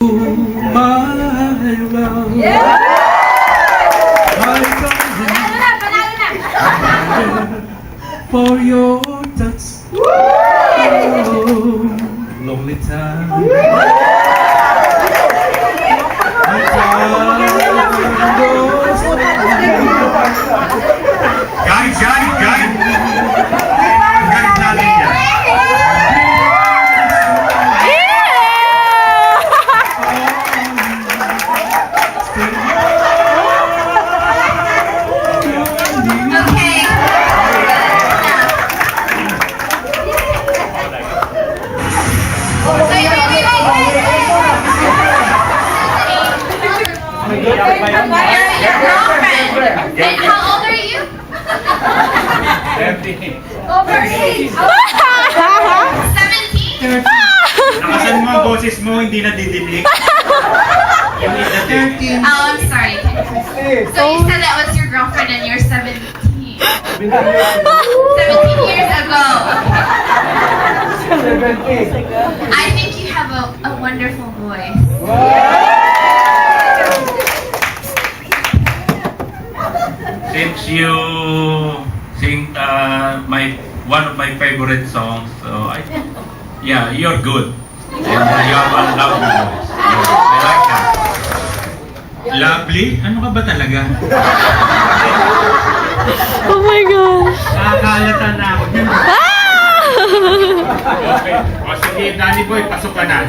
My love, I come for your touch. Oh, lonely time. Guys! Galit natin yan. Okay. Your girlfriend. And how old are you? 30. Over 8. 17? Nakasan mo ang boses mo, hindi na didinig. Yung isa din. Oh, I'm sorry. So you said that was your girlfriend and you're 17. 17 years ago. I think you have a wonderful voice. Since you sing one of my favorite songs, so yeah, you're good. And you have a lovely voice. I like that. Lovely? Ano ka ba talaga? Oh my gosh. Nakakalatan na ako. Okay. O sige, Danny Boy, pasok ka na.